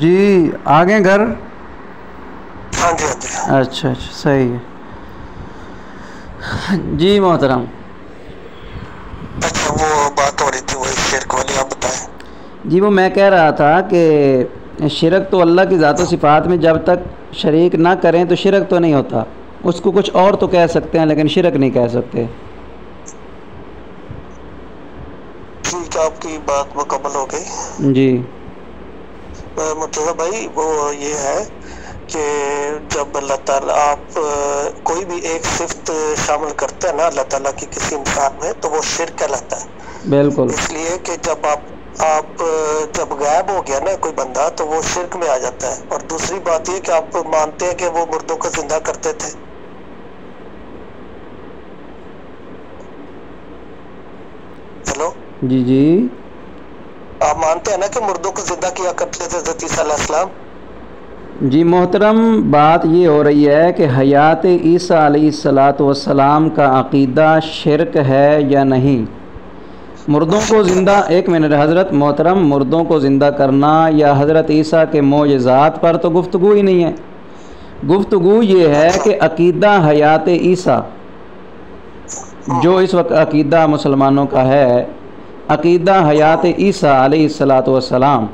جی آگے گھر. ہاں جی ہاں جی. اچھا اچھا صحیح ہے. جی محترم. اچھا وہ بات ہو رہی تھی وہی شرک والی، آپ بتائیں. جی وہ میں کہہ رہا تھا کہ شرک تو اللہ کی ذات و صفات میں جب تک شریک نہ کریں تو شرک تو نہیں ہوتا. اس کو کچھ اور تو کہہ سکتے ہیں لیکن شرک نہیں کہہ سکتے. ٹھیک ہے، آپ کی بات مکمل ہو گئی. جی مرتضیٰ بھائی وہ یہ ہے کہ جب اللہ تعالیٰ آپ کوئی بھی ایک صفت شامل کرتے ہیں نا اللہ تعالیٰ کی کسی انسان میں، تو وہ شرک کہلاتا ہے. بالکل. اس لیے کہ جب آپ جب غائب ہو گیا نا کوئی بندہ تو وہ شرک میں آ جاتا ہے. اور دوسری بات یہ کہ آپ مانتے ہیں کہ وہ مردوں کو زندہ کرتے تھے. ہیلو. جی جی آپ مانتے ہیں نا کہ مردوں کو زندہ کیا کرتے تھے حضرت عیسیٰ علیہ السلام؟ جی محترم، بات یہ ہو رہی ہے کہ حیات عیسیٰ علیہ السلام کا عقیدہ شرک ہے یا نہیں. مردوں کو زندہ، ایک منٹ حضرت محترم، مردوں کو زندہ کرنا یا حضرت عیسیٰ کے معجزات پر تو گفتگو ہی نہیں ہے. گفتگو یہ ہے کہ عقیدہ حیات عیسیٰ جو اس وقت عقیدہ مسلمانوں کا ہے، عقیدہ حیات عیسیٰ علیہ السلام،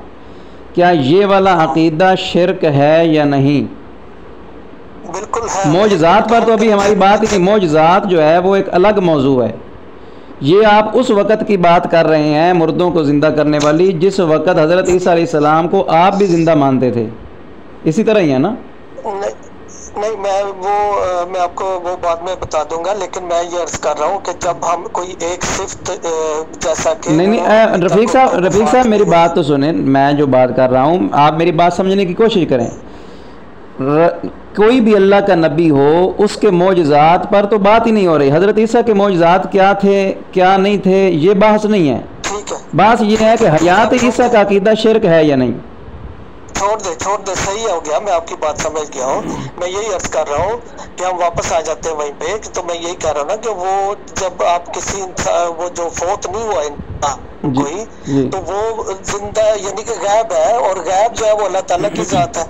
کیا یہ والا عقیدہ شرک ہے یا نہیں؟ بالکل ہے. معجزات پر تو ابھی ہماری بات ہی نہیں. معجزات جو ہے وہ ایک الگ موضوع ہے. یہ آپ اس وقت کی بات کر رہے ہیں مردوں کو زندہ کرنے والی جس وقت حضرت عیسیٰ علیہ السلام کو آپ بھی زندہ مانتے تھے. اسی طرح ہی ہے نا؟ نہیں میں آپ کو وہ بعد میں بتا دوں گا، لیکن میں یہ عرض کر رہا ہوں کہ جب ہم کوئی ایک صفت جیسا کہ نہیں رفیق صاحب میری بات تو سنیں. میں جو بات کر رہا ہوں آپ میری بات سمجھنے کی کوشش کریں. کوئی بھی اللہ کا نبی ہو اس کے معجزات پر تو بات ہی نہیں ہو رہی. حضرت عیسیٰ کے معجزات کیا تھے کیا نہیں تھے یہ بحث نہیں ہے. بات یہ ہے کہ حیات عیسیٰ کا عقیدہ شرک ہے یا نہیں. چھوڑ دے صحیح ہو گیا، میں آپ کی بات سمجھ گیا ہوں. میں یہی عرض کر رہا ہوں کہ ہم واپس آ جاتے ہیں وہیں پہ. تو میں یہی کہہ رہا ہوں نا کہ وہ جب آپ کسی وہ جو فوت نہیں ہوا کوئی تو وہ زندہ یعنی کہ غائب ہے، اور غائب جو ہے وہ اللہ تعالیٰ کی ذات ہے.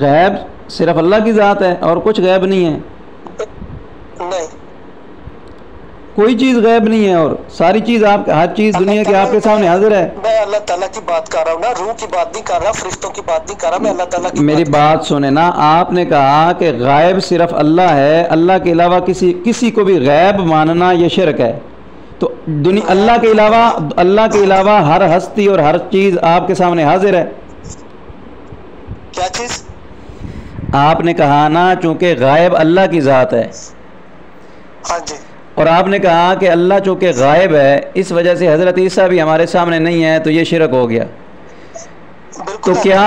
غیب صرف اللہ کی ذات ہے اور کچھ غیب نہیں ہے. نہیں کوئی چیز غیب نہیں ہے، اور ساری چیز آپ ہر چیز دنیا کے آپ کے سامنے حاضر ہے. میں اللہ تعالیٰ کی بات کر رہا ہوں نا، روح کی بات نہیں کر رہا، فرشتوں کی بات نہیں کر رہا، میں اللہ تعالیٰ کی میری بات سنیں نا. آپ نے کہا کہ غائب صرف اللہ ہے، اللہ کے علاوہ کسی کو بھی غیب ماننا یہ شرک ہے. تو اللہ کے علاوہ ہر ہستی اور ہر چیز آپ کے سامنے حاضر ہے. کیا چیز؟ آپ نے کہا نا چونکہ غائب اللہ کی ذات ہے. ہاں جی. اور آپ نے کہا کہ اللہ چونکہ غائب ہے اس وجہ سے حضرت عیسیٰ بھی ہمارے سامنے نہیں ہے تو یہ شرک ہو گیا. تو کیا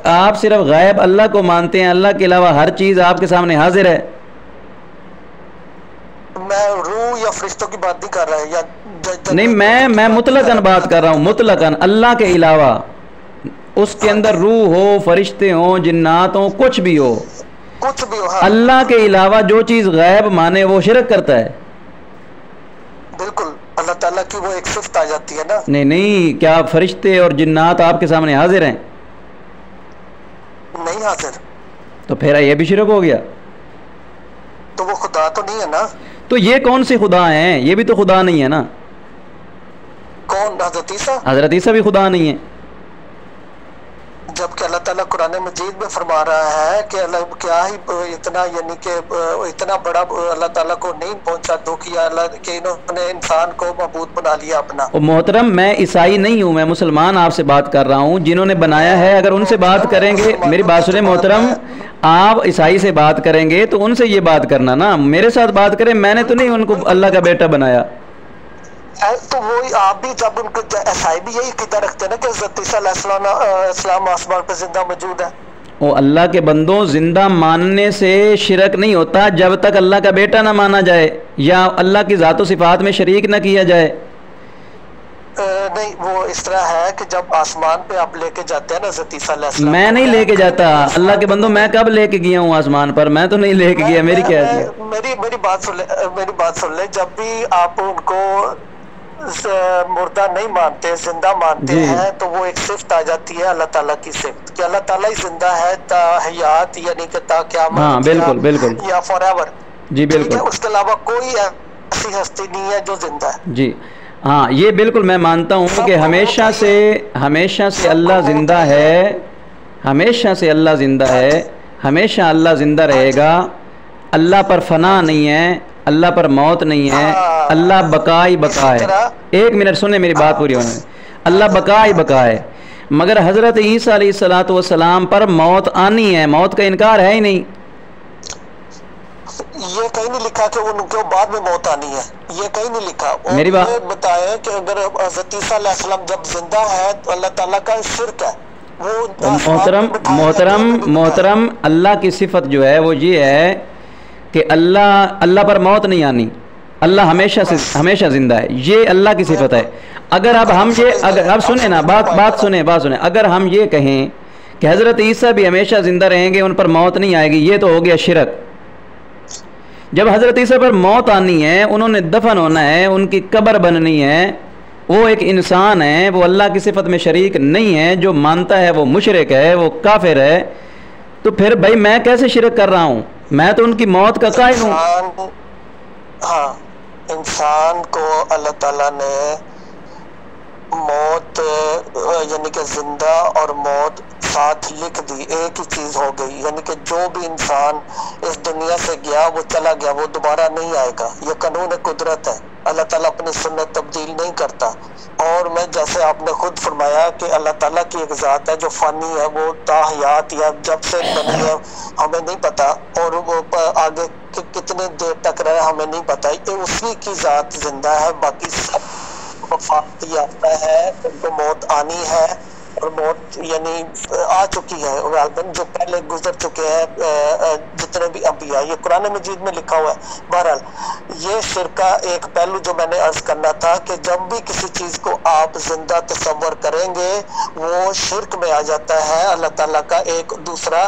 آپ صرف غائب اللہ کو مانتے ہیں، اللہ کے علاوہ ہر چیز آپ کے سامنے حاضر ہے؟ میں روح یا فرشتوں کی بات نہیں کر رہا ہے. نہیں میں مطلقاً بات کر رہا ہوں. مطلقاً اللہ کے علاوہ اس کے اندر روح ہو، فرشتے ہوں، جنات ہوں، کچھ بھی ہو، اللہ کے علاوہ جو چیز غائب مانے وہ شرک کرتا ہے. بالکل اللہ تعالیٰ کی وہ ایک صفت آ جاتی ہے نا. نہیں کیا فرشتے اور جنات آپ کے سامنے حاضر ہیں؟ نہیں حاضر. تو پھر یہ بھی شرک ہو گیا. تو وہ خدا تو نہیں ہے نا. تو یہ کون سے خدا ہیں؟ یہ بھی تو خدا نہیں ہے نا. کون؟ حضرت عیسیٰ. حضرت عیسیٰ بھی خدا نہیں ہے. جبکہ اللہ تعالیٰ قرآن مجید میں فرما رہا ہے کہ اللہ کیا ہی اتنا یعنی کہ اتنا بڑا اللہ تعالیٰ کو نہیں پہنچا دو کیا اللہ کہ انہوں نے انسان کو معبود بنا لیا اپنا. محترم میں عیسائی نہیں ہوں، میں مسلمان آپ سے بات کر رہا ہوں. جنہوں نے بنایا ہے اگر ان سے بات کریں گے، میری بات سنیں محترم، آپ عیسائی سے بات کریں گے تو ان سے یہ بات کرنا نا، میرے ساتھ بات کریں. میں نے تو نہیں ان کو اللہ کا بیٹا بنایا. تو وہی آپ بھی جب ان کو عیسائی بھی یہی عقیدہ رکھتے ہیں نا کہ حضرت عیسیٰ علیہ السلام آسمان پہ زندہ موجود ہے. او اللہ کے بندوں، زندہ ماننے سے شرک نہیں ہوتا جب تک اللہ کا بیٹا نہ مانا جائے یا اللہ کی ذات و صفات میں شریک نہ کیا جائے. نہیں وہ اس طرح ہے کہ جب آسمان پہ آپ لے کے جاتے ہیں نا حضرت عیسیٰ علیہ السلام. میں نہیں لے کے جاتا اللہ کے بندوں. میں کب لے کے گیا ہوں آسمان پر؟ میں تو نہیں لے کے گیا. میری کیا ہے؟ میری بات سن لے. جب بھی آپ ان کو مردہ نہیں مانتے، زندہ مانتے ہیں، تو وہ ایک صفت آ جاتی ہے اللہ تعالیٰ کی صفت کہ اللہ تعالیٰ ہی زندہ ہے تا حیات، یعنی کہ تا قیامت یا فار ایور. جی بالکل. اس کے علاوہ کوئی ایسی ہستی نہیں ہے جو زندہ ہے. جی ہاں یہ بالکل میں مانتا ہوں کہ ہمیشہ سے اللہ زندہ ہے، ہمیشہ سے اللہ زندہ ہے، ہمیشہ اللہ زندہ رہے گا. اللہ پر فنا نہیں ہے، اللہ پر موت نہیں ہے، اللہ بقا ہی بقا ہے. ایک منٹ سنیں میری بات پوری ہونے، اللہ بقا ہی بقا ہے. مگر حضرت عیسیٰ علیہ السلام پر موت آنی ہے، موت کا انکار ہے ہی نہیں. یہ کہیں نہیں لکھا کہ ان کو بعد میں موت آنی ہے، یہ کہیں نہیں لکھا. اور میری بات یہ بتائیں کہ اگر حضرت عیسیٰ علیہ السلام جب زندہ ہے تو اللہ تعالیٰ کا شرک ہے. محترم اللہ کی صفت جو ہے وہ یہ ہے کہ اللہ پر موت نہیں آنی، اللہ ہمیشہ زندہ ہے، یہ اللہ کی صفت ہے. اگر اب ہم اب سنیں نا، بات سنیں. اگر ہم یہ کہیں کہ حضرت عیسیٰ بھی ہمیشہ زندہ رہیں گے، ان پر موت نہیں آئے گی، یہ تو ہو گیا شرک. جب حضرت عیسیٰ پر موت آنی ہے، انہوں نے دفن ہونا ہے، ان کی قبر بننی ہے، وہ ایک انسان ہے، وہ اللہ کی صفت میں شریک نہیں ہے. جو مانتا ہے وہ مشرک ہے، وہ کافر ہے. تو پھر بھائی میں کیسے شرک کر رہا ہوں؟ میں تو ان کی موت کا قائل ہوں. ہاں انسان کو اللہ تعالیٰ نے موت یعنی کہ زندہ اور موت ساتھ لکھ دی، ایک ہی چیز ہو گئی. یعنی کہ جو بھی انسان اس دنیا سے گیا وہ چلا گیا، وہ دوبارہ نہیں آئے گا. یہ قانون قدرت ہے، اللہ تعالیٰ اپنی سنت تبدیل نہیں کرتا. اور میں جیسے آپ نے خود فرمایا کہ اللہ تعالیٰ کی ایک ذات ہے جو فانی ہے، وہ تا حیات یا جب سے بنی ہے ہمیں نہیں پتا، اور وہ آگے کتنے دیر تک رہے ہمیں نہیں پتا. یہ اسی کی ذات زندہ ہے، باقی سب وفات یافتہ ہے، ان کو موت آنی ہے. اور موت یعنی آ چکی ہے غالباً، جو پہلے گزر چکے ہیں جتنے بھی انبیاء، یہ قرآن مجید میں لکھا ہوا ہے. بہرحال یہ شرکہ ایک پہلو جو میں نے عرض کرنا تھا کہ جب بھی کسی چیز کو آپ زندہ تصور کریں گے وہ شرک میں آ جاتا ہے. اللہ تعالیٰ کا ایک دوسرا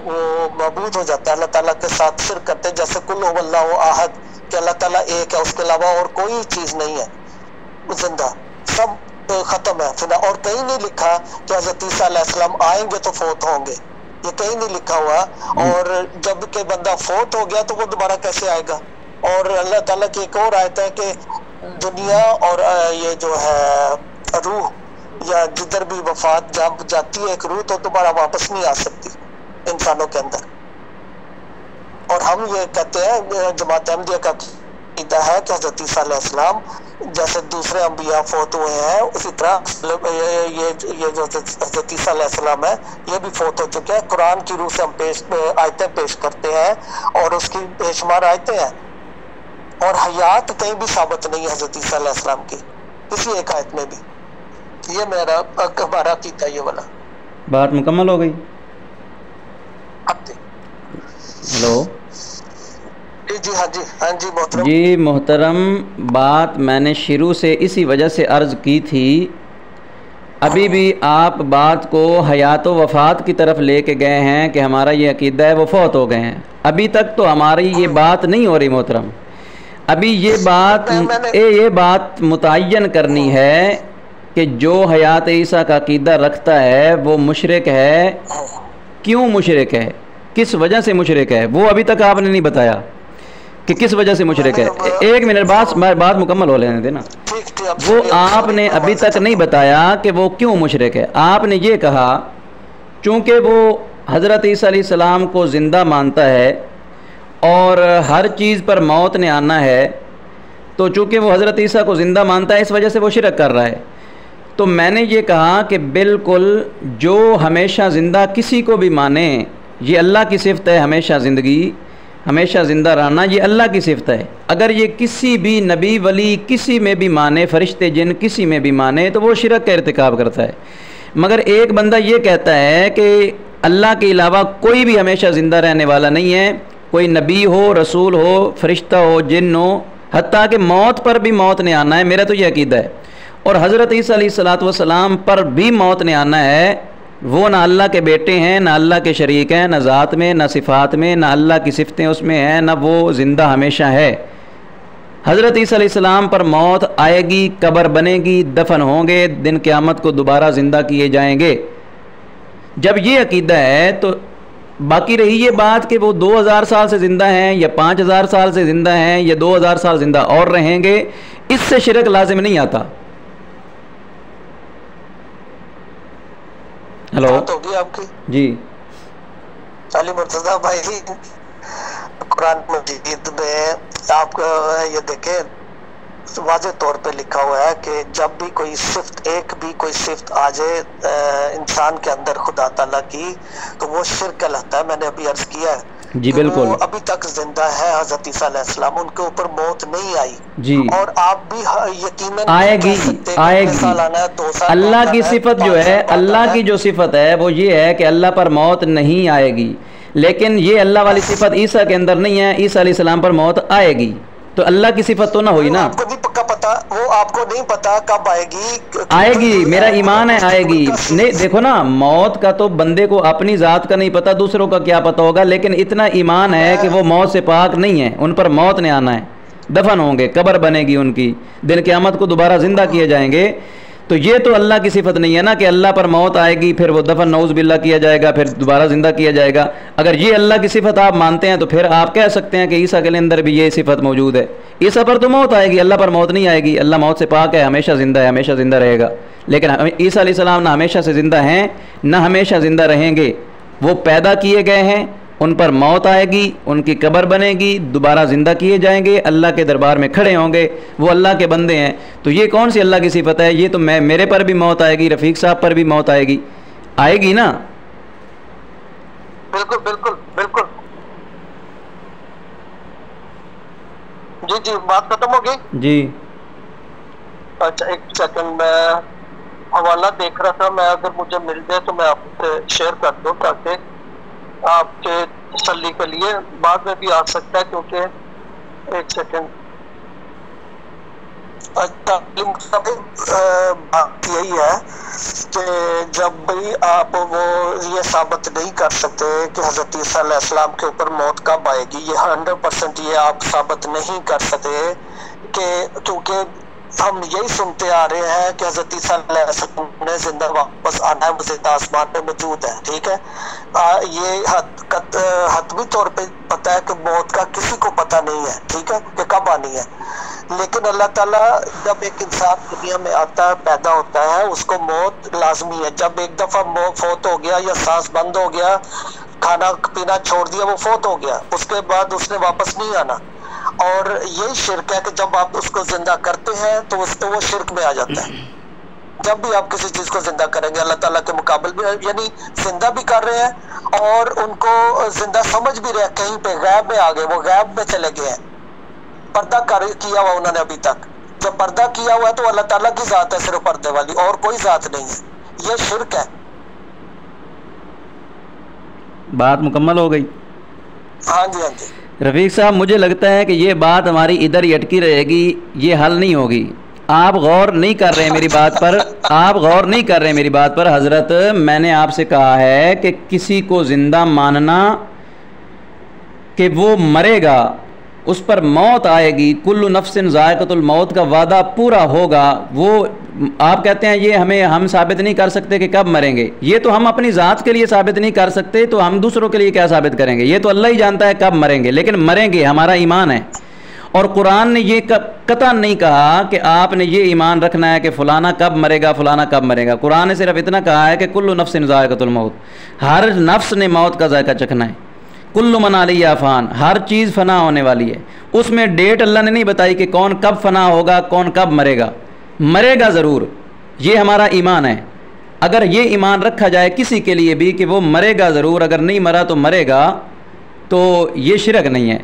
وہ معبود ہو جاتا ہے، اللہ تعالیٰ کے ساتھ شرک کرتے ہیں. جیسے کل هو اللہ احد کہ اللہ تعالیٰ ایک ہے، اس کے علاوہ اور کوئی چیز نہیں ہے زندہ، سب ختم ہے فنا. اور کہیں نہیں لکھا کہ حضرت عیسیٰ علیہ السلام آئیں گے تو فوت ہوں گے، یہ کہیں نہیں لکھا ہوا. اور جب کہ بندہ فوت ہو گیا تو وہ دوبارہ کیسے آئے گا؟ اور اللہ تعالیٰ کی ایک اور آیت ہے کہ دنیا اور یہ جو ہے روح یا جدھر بھی وفات جب جاتی ہے ایک روح تو دوبارہ واپس نہیں آ سکتی انسانوں کے اندر. اور ہم یہ کہتے ہیں جماعت احمدیہ کا عقیدہ ہے کہ حضرت عیسیٰ علیہ السلام جیسے دوسرے انبیاء فوت ہوئے ہیں اسی طرح یہ جو حضرت عیسیٰ علیہ السلام ہے یہ بھی فوت ہو چکے ہیں. قرآن کی روح سے ہم آیتیں پیش کرتے ہیں اور اس کی بے شمار آیتیں ہیں. اور حیات کہیں بھی ثابت نہیں ہے حضرت عیسیٰ علیہ السلام کی کسی ایک آیت میں بھی. یہ ہمارا عقیدہ یہ والا. بات مکمل ہو گئی. ہلو جی محترم، بات میں نے شروع سے اسی وجہ سے عرض کی تھی. ابھی بھی آپ بات کو حیات و وفات کی طرف لے کے گئے ہیں کہ ہمارا یہ عقیدہ ہے وہ فوت ہو گئے ہیں. ابھی تک تو ہماری یہ بات نہیں ہو رہی محترم. ابھی یہ بات متعین کرنی ہے کہ جو حیات عیسیٰ کا عقیدہ رکھتا ہے وہ مشرک ہے. کیوں مشرک ہے، کس وجہ سے مشرک ہے، وہ ابھی تک آپ نے نہیں بتایا کہ کس وجہ سے مشرک ہے. ایک منٹ بات مکمل ہو لینے دینا. وہ آپ نے ابھی تک نہیں بتایا کہ وہ کیوں مشرک ہے. آپ نے یہ کہا چونکہ وہ حضرت عیسیٰ علیہ السلام کو زندہ مانتا ہے اور ہر چیز پر موت نے آنا ہے، تو چونکہ وہ حضرت عیسیٰ کو زندہ مانتا ہے اس وجہ سے وہ شرک کر رہا ہے. تو میں نے یہ کہا کہ بالکل جو ہمیشہ زندہ کسی کو بھی مانے، یہ اللہ کی صفت ہے، ہمیشہ زندگی، ہمیشہ زندہ رہنا یہ اللہ کی صفت ہے. اگر یہ کسی بھی نبی ولی کسی میں بھی مانے، فرشتے جن کسی میں بھی مانے، تو وہ شرک کا ارتکاب کرتا ہے. مگر ایک بندہ یہ کہتا ہے کہ اللہ کے علاوہ کوئی بھی ہمیشہ زندہ رہنے والا نہیں ہے، کوئی نبی ہو، رسول ہو، فرشتہ ہو، جن ہو، حتیٰ کہ موت پر بھی موت نے آنا ہے. میرا تو یہ عقیدہ ہے. اور حضرت عیسیٰ علیہ السلام پر بھی موت نے آنا ہے. وہ نہ اللہ کے بیٹے ہیں، نہ اللہ کے شریک ہیں، نہ ذات میں، نہ صفات میں، نہ اللہ کی صفتیں اس میں ہیں، نہ وہ زندہ ہمیشہ ہے. حضرت عیسیٰ علیہ السلام پر موت آئے گی، قبر بنے گی، دفن ہوں گے، دن قیامت کو دوبارہ زندہ کیے جائیں گے۔ جب یہ عقیدہ ہے تو باقی رہی یہ بات کہ وہ 2000 سال سے زندہ ہیں یا 5000 سال سے زندہ ہیں یا 2000 سال زندہ اور رہیں گے، اس سے شرک لازم نہیں آتا۔ ہلو بات ہوگی آپ کی جی علی مرتضیٰ بھائی، قرآن مجید میں آپ یہ دیکھیں واضح طور پہ لکھا ہوا ہے کہ جب بھی کوئی صفت، ایک بھی کوئی صفت آ جائے انسان کے اندر خدا تعالیٰ کی، تو وہ شرک کہلاتا ہے۔ میں نے ابھی عرض کیا ہے جی کہ بالکل وہ ابھی تک زندہ ہے، حضرت عیسیٰ علیہ السلام، ان کے اوپر موت نہیں آئی جی، اور آپ بھی یقیناً آئے کہہ گی سکتے کہ آئے کتنے گی۔ سال آنا ہے، 2 سال اللہ بعد کی آنا ہے، صفت جو 5 ہے، سال بعد اللہ آنا کی ہے۔ جو صفت ہے وہ یہ ہے کہ اللہ پر موت نہیں آئے گی، لیکن یہ اللہ والی صفت عیسیٰ کے اندر نہیں ہے۔ عیسیٰ علیہ السلام پر موت آئے گی تو اللہ کی صفت تو نہ ہوئی نا۔ آپ کو نہیں پکا پتا، وہ آپ کو نہیں پتا کب آئے گی۔ آئے گی، میرا ایمان ہے آئے گی۔ نہیں دیکھو نا، موت کا تو بندے کو اپنی ذات کا نہیں پتا، دوسروں کا کیا پتا ہوگا، لیکن اتنا ایمان ہے کہ وہ موت سے پاک نہیں ہے، ان پر موت نے آنا ہے، دفن ہوں گے، قبر بنے گی ان کی، دن قیامت کو دوبارہ زندہ کیے جائیں گے۔ تو یہ تو اللہ کی صفت نہیں ہے نا کہ اللہ پر موت آئے گی پھر وہ دفن نعوذ باللہ کیا جائے گا، پھر دوبارہ زندہ کیا جائے گا۔ اگر یہ اللہ کی صفت آپ مانتے ہیں تو پھر آپ کہہ سکتے ہیں کہ عیسیٰ کے اندر بھی یہ صفت موجود ہے۔ عیسیٰ پر تو موت آئے گی، اللہ پر موت نہیں آئے گی، اللہ موت سے پاک ہے، ہمیشہ زندہ ہے، ہمیشہ زندہ رہے گا۔ لیکن عیسیٰ علیہ السلام نہ ہمیشہ سے زندہ ہیں نہ ہمیشہ زندہ رہیں گے، وہ پیدا کیے گئے ہیں، ان پر موت آئے گی، ان کی قبر بنے گی، دوبارہ زندہ کیے جائیں گے، اللہ کے دربار میں کھڑے ہوں گے، وہ اللہ کے بندے ہیں۔ تو یہ کون سی اللہ کی صفت ہے؟ یہ تو میرے پر بھی موت آئے گی، رفیق صاحب پر بھی موت آئے گی، آئے گی نا۔ بالکل بالکل بالکل۔ جی جی، بات ختم ہو گئی جی اچھا، ایک سیکنڈ، میں حوالہ دیکھ رہا تھا، میں اگر مجھے مل جائے تو میں آپ سے شیئر کر دوں تاکہ آپ کے تسلی کے لیے، بعد میں بھی آ سکتا ہے کیونکہ ایک سیکنڈ۔ اچھا بات یہی ہے کہ جب بھی آپ وہ یہ ثابت نہیں کر سکتے کہ حضرت عیسیٰ علیہ السلام کے اوپر موت کب آئے گی، یہ 100% یہ آپ ثابت نہیں کر سکتے کہ کیونکہ ہم یہی سنتے آ رہے ہیں کہ حضرت عیسیٰ علیہ السلام نے زندہ واپس آنا ہے، وہ زندہ آسمان میں موجود ہے، ٹھیک ہے۔ یہ حتمی طور پہ پتا ہے کہ موت کا کسی کو پتہ نہیں ہے، ٹھیک ہے، کہ کب آنی ہے۔ لیکن اللہ تعالیٰ جب ایک انسان دنیا میں آتا ہے، پیدا ہوتا ہے، اس کو موت لازمی ہے۔ جب ایک دفعہ فوت ہو گیا یا سانس بند ہو گیا، کھانا پینا چھوڑ دیا، وہ فوت ہو گیا، اس کے بعد اس نے واپس نہیں آنا۔ اور یہی شرک ہے کہ جب آپ اس کو زندہ کرتے ہیں تو وہ شرک میں آ جاتا ہے۔ جب بھی آپ کسی چیز کو زندہ کریں گے اللہ تعالیٰ کے مقابل بھی، یعنی زندہ بھی کر رہے ہیں اور ان کو زندہ سمجھ بھی رہے ہیں، کہیں پہ غیب میں آ گئے، وہ غیب میں چلے گئے ہیں، پردہ کیا ہوا انہوں نے ابھی تک۔ جب پردہ کیا ہوا ہے تو اللہ تعالیٰ کی ذات ہے صرف پردے والی، اور کوئی ذات نہیں ہے، یہ شرک ہے۔ بات مکمل ہو گئی؟ ہاں جی ہاں جی رفیق صاحب، مجھے لگتا ہے کہ یہ بات ہماری ادھر ہی اٹکی رہے گی، یہ حل نہیں ہوگی۔ آپ غور نہیں کر رہے ہیں میری بات پر، آپ غور نہیں کر رہے ہیں میری بات پر۔ حضرت میں نے آپ سے کہا ہے کہ کسی کو زندہ ماننا کہ وہ مرے گا، اس پر موت آئے گی، کل نفس ذائقۃ الموت کا وعدہ پورا ہوگا، وہ آپ کہتے ہیں یہ ہم ثابت نہیں کر سکتے کہ کب مریں گے۔ یہ تو ہم اپنی ذات کے لیے ثابت نہیں کر سکتے، تو ہم دوسروں کے لیے کیا ثابت کریں گے؟ یہ تو اللہ ہی جانتا ہے کب مریں گے، لیکن مریں گے، ہمارا ایمان ہے۔ اور قرآن نے یہ قطعاً نہیں کہا کہ آپ نے یہ ایمان رکھنا ہے کہ فلانا کب مرے گا، فلانا کب مرے گا۔ قرآن نے صرف اتنا کہا ہے کہ کل نفس ذائقۃ الموت، ہر نفس نے موت کا ذائقہ چکھنا ہے۔ کل من علیہ فان، ہر چیز فنا ہونے والی ہے۔ اس میں ڈیٹ اللہ نے نہیں بتائی کہ کون کب فنا ہوگا، کون کب مرے گا، مرے گا ضرور، یہ ہمارا ایمان ہے۔ اگر یہ ایمان رکھا جائے کسی کے لیے بھی کہ وہ مرے گا ضرور، اگر نہیں مرا تو مرے گا، تو یہ شرک نہیں ہے۔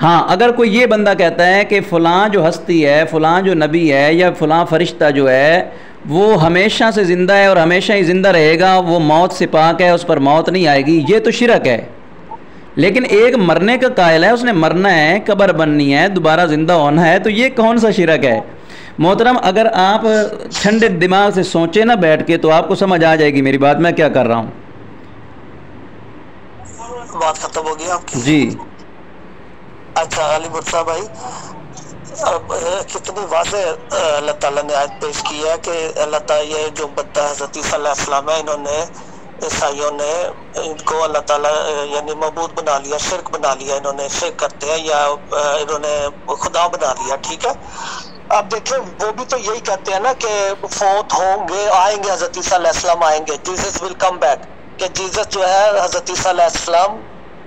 ہاں، اگر کوئی یہ بندہ کہتا ہے کہ فلاں جو ہستی ہے، فلاں جو نبی ہے یا فلاں فرشتہ جو ہے وہ ہمیشہ سے زندہ ہے اور ہمیشہ ہی زندہ رہے گا، وہ موت سے پاک ہے، اس پر موت نہیں آئے گی، یہ تو شرک ہے۔ لیکن ایک مرنے کا قائل ہے، اس نے مرنا ہے، قبر بننی ہے، دوبارہ زندہ ہونا ہے، تو یہ کون سا شرک ہے؟ محترم، اگر آپ ٹھنڈے دماغ سے سوچیں نا بیٹھ کے، تو آپ کو سمجھ آ جائے گی میری بات میں کیا کر رہا ہوں۔ بات ختم ہو گئی آپ کی؟ جی اچھا علی مرتضیٰ بھائی، اب کتنی واضح اللہ تعالیٰ نے آیت پیش کی ہے کہ اللہ تعالیٰ یہ جو بندہ حضرت عیسیٰ علیہ السلام ہے، انہوں نے عیسائیوں نے ان کو اللہ تعالیٰ یعنی معبود بنا لیا، شرک بنا لیا، انہوں نے شرک کرتے ہیں یا انہوں نے خدا بنا لیا. ٹھیک ہے، اب دیکھیں وہ بھی تو یہی کہتے ہیں نا کہ فوت ہوں گے، آئیں گے، حضرت عیسیٰ علیہ السلام آئیں گے، جیزس ول کم بیک، کہ جیزس جو ہے حضرت عیسیٰ علیہ السلام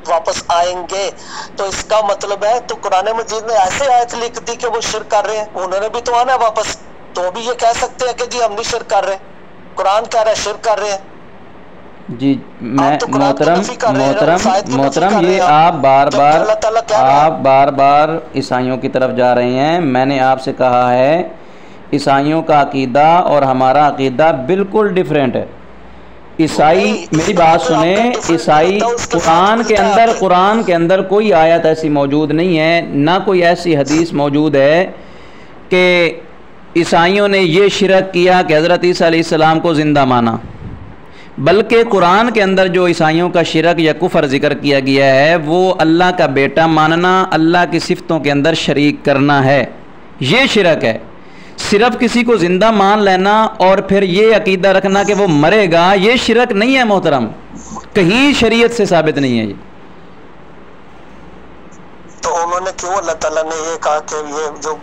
واپس آئیں گے. تو اس کا مطلب ہے تو قرآن مجید نے ایسے آیت لکھ دی کہ وہ شرک کر رہے ہیں، انہوں نے بھی تو آنا ہے واپس، تو بھی یہ کہہ سکتے ہیں کہ جی ہم نہیں شرک کر رہے. قرآن کہہ رہا ہے شرک کر رہے ہیں. جی میں محترم یہ آپ بار بار عیسائیوں کی طرف جا رہے ہیں. میں نے آپ سے کہا ہے عیسائیوں کا عقیدہ اور ہمارا عقیدہ بالکل ڈیفرنٹ ہے. عیسائی میری بات سنیں، عیسائی قرآن کے اندر کوئی آیت ایسی موجود نہیں ہے، نہ کوئی ایسی حدیث موجود ہے کہ عیسائیوں نے یہ شرک کیا کہ حضرت عیسیٰ علیہ السلام کو زندہ مانا. بلکہ قرآن کے اندر جو عیسائیوں کا شرک یا کفر ذکر کیا گیا ہے وہ اللہ کا بیٹا ماننا، اللہ کی صفتوں کے اندر شریک کرنا ہے، یہ شرک ہے. صرف کسی کو زندہ مان لینا اور پھر یہ عقیدہ رکھنا کہ وہ مرے گا، یہ شرک نہیں ہے محترم، کہیں شریعت سے ثابت نہیں ہے. یہ تو انہوں نے کیوں اللہ تعالیٰ نے یہ کہا کہ یہ جو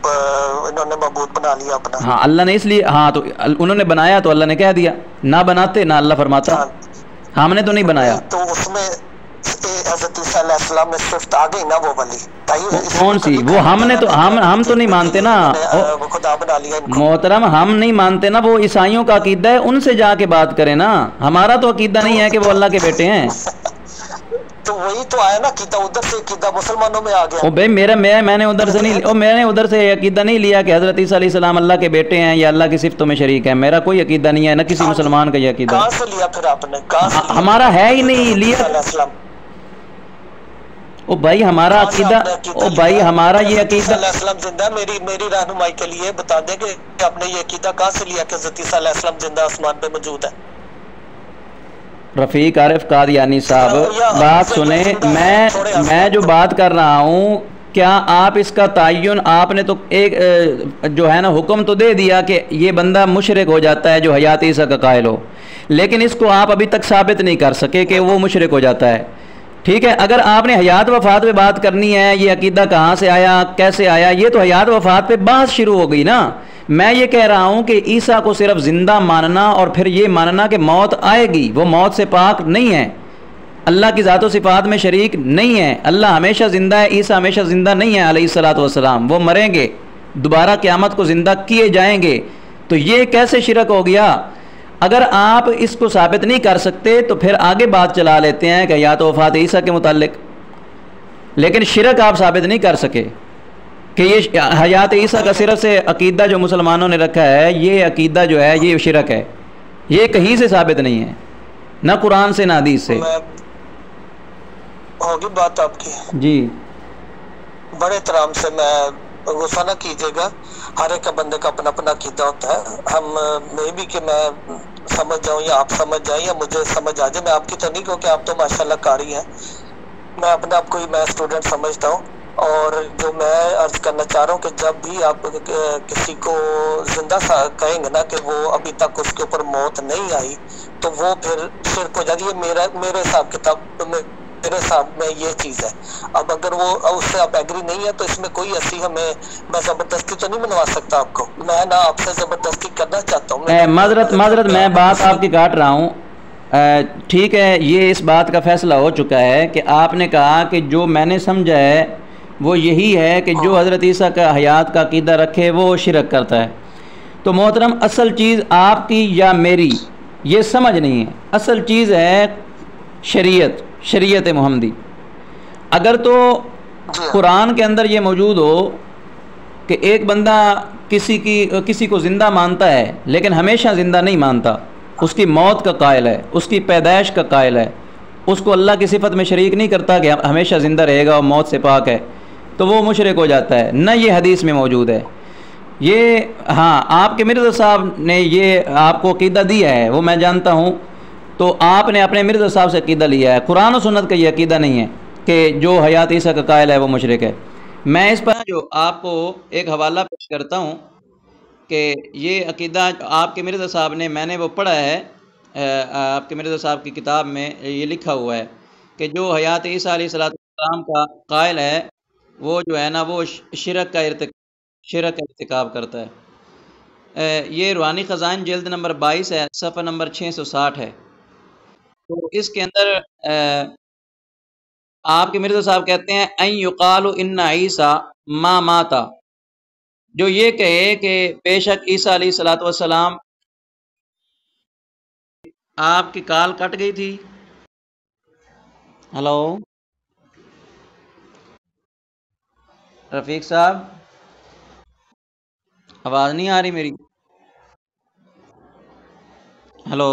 انہوں نے معبود بنا لیا اپنا؟ ہاں اللہ نے اس لیے، ہاں تو انہوں نے بنایا تو اللہ نے کہہ دیا، نہ بناتے نہ اللہ فرماتا، ہم نے تو نہیں بنایا. تو اس میں حضرت عیسیٰ علیہ السلام میں صفت آ گئی نا وہ والی، کون سی؟ وہ ہم نے تو ہم تو نہیں مانتے نا خدا بنا لیا محترم، ہم نہیں مانتے نا، وہ عیسائیوں کا عقیدہ ہے، ان سے جا کے بات کریں نا. ہمارا تو عقیدہ نہیں ہے کہ وہ اللہ کے بیٹے ہیں. تو وہی تو آیا نا عقیدہ، ادھر سے عقیدہ مسلمانوں میں آ گیا. او بھائی میں نے ادھر سے عقیدہ نہیں لیا کہ حضرت عیسیٰ علیہ السلام اللہ کے بیٹے ہیں یا اللہ کی صفتوں میں شریک ہیں. میرا کوئی عقیدہ نہیں ہے، نہ کسی مسلمان کا یہ عقیدہ. کہاں سے لیا پھر آپ نے؟ ہمارا ہے ہی نہیں لیا. او بھائی ہمارا عقیدہ، او بھائی ہمارا یہ عقیدہ، علیہ السلام زندہ ہے. میری رہنمائی کے لیے بتا دیں کہ آپ نے یہ عقیدہ کہاں سے لیا کہ حضرت عیسیٰ علیہ السلام زندہ آسمان پہ موجود ہے؟ رفیق عارف قادیانی صاحب بات سنیں، میں جو بات کر رہا ہوں، کیا آپ اس کا تعین، آپ نے تو ایک جو ہے نا حکم تو دے دیا کہ یہ بندہ مشرک ہو جاتا ہے جو حیات عیسیٰ کا قائل ہو، لیکن اس کو آپ ابھی تک ثابت نہیں کر سکے کہ وہ مشرک ہو جاتا ہے. ٹھیک ہے، اگر آپ نے حیات وفات پہ بات کرنی ہے، یہ عقیدہ کہاں سے آیا، کیسے آیا، یہ تو حیات وفات پہ بحث شروع ہو گئی نا. میں یہ کہہ رہا ہوں کہ عیسیٰ کو صرف زندہ ماننا اور پھر یہ ماننا کہ موت آئے گی، وہ موت سے پاک نہیں ہے، اللہ کی ذات و صفات میں شریک نہیں ہے. اللہ ہمیشہ زندہ ہے، عیسیٰ ہمیشہ زندہ نہیں ہے علیہ الصلوۃ والسلام، وہ مریں گے، دوبارہ قیامت کو زندہ کیے جائیں گے. تو یہ کیسے شرک ہو گیا؟ اگر آپ اس کو ثابت نہیں کر سکتے تو پھر آگے بات چلا لیتے ہیں کہ حیات و وفات عیسیٰ کے متعلق، لیکن شرک آپ ثابت نہیں کر سکے کہ یہ حیات عیسیٰ کا صرف سے عقیدہ جو مسلمانوں نے رکھا ہے، یہ عقیدہ جو ہے یہ شرک ہے، یہ کہیں سے ثابت نہیں ہے، نہ قرآن سے نہ حدیث سے. ہوگی بات آپ کی جی، بڑے احترام سے، میں غصہ نہ کیجیے گا، ہر ایک بندے کا اپنا اپنا عقیدہ ہوتا ہے. ہم میں بھی کہ میں سمجھ جاؤں یا آپ سمجھ جائیں یا مجھے سمجھ آ جائے، میں آپ کی تو نہیں کہوں کہ آپ تو ماشاءاللہ قاری ہیں، میں اپنے آپ کو ہی میں اسٹوڈنٹ سمجھتا ہوں. اور جو میں عرض کرنا چاہ رہا ہوں کہ جب بھی آپ کسی کو زندہ کہیں گے نا کہ وہ ابھی تک اس کے اوپر موت نہیں آئی، تو وہ پھر شرک ہو جاتی ہے. میرے حساب کتاب میرے حساب میں یہ چیز ہے. اب اگر وہ اس سے آپ ایگری نہیں ہے تو اس میں کوئی ایسی میں زبردستی تو نہیں بنوا سکتا آپ کو، میں نہ آپ سے زبردستی کرنا چاہتا ہوں. معذرت میں بات آپ کی کاٹ رہا ہوں. ٹھیک ہے، یہ اس بات کا فیصلہ ہو چکا ہے کہ آپ نے کہا کہ جو میں نے سمجھا ہے وہ یہی ہے کہ جو حضرت عیسیٰ کا حیات کا عقیدہ رکھے وہ شرک کرتا ہے. تو محترم اصل چیز آپ کی یا میری یہ سمجھ نہیں ہے، اصل چیز ہے شریعت محمدی. اگر تو قرآن کے اندر یہ موجود ہو کہ ایک بندہ کسی کو زندہ مانتا ہے لیکن ہمیشہ زندہ نہیں مانتا، اس کی موت کا قائل ہے، اس کی پیدائش کا قائل ہے، اس کو اللہ کی صفت میں شریک نہیں کرتا کہ ہمیشہ زندہ رہے گا اور موت سے پاک ہے، تو وہ مشرک ہو جاتا ہے. نہ یہ حدیث میں موجود ہے. یہ ہاں آپ کے مرزا صاحب نے یہ آپ کو عقیدہ دیا ہے، وہ میں جانتا ہوں، تو آپ نے اپنے مرزا صاحب سے عقیدہ لیا ہے. قرآن و سنت کا یہ عقیدہ نہیں ہے کہ جو حیات عیسیٰ کا قائل ہے وہ مشرک ہے. میں اس پر جو آپ کو ایک حوالہ پیش کرتا ہوں کہ یہ عقیدہ آپ کے مرزا صاحب نے، میں نے وہ پڑھا ہے، آپ کے مرزا صاحب کی کتاب میں یہ لکھا ہوا ہے کہ جو حیات عیسیٰ علیہ السلام کا قائل ہے وہ جو ہے نا وہ شرک کا ارتکاب کرتا ہے۔ یہ روحانی خزائن جلد نمبر 22 ہے، صفحہ نمبر 660 ہے۔ تو اس کے اندر آپ کے مرزا صاحب کہتے ہیں ان یقال ان عیسیٰ ما ماتا، جو یہ کہے کہ بے شک عیسیٰ علیہ السلام، آپ کی کال کٹ گئی تھی۔ ہلو رفیق صاحب، آواز نہیں آ رہی میری؟ ہلو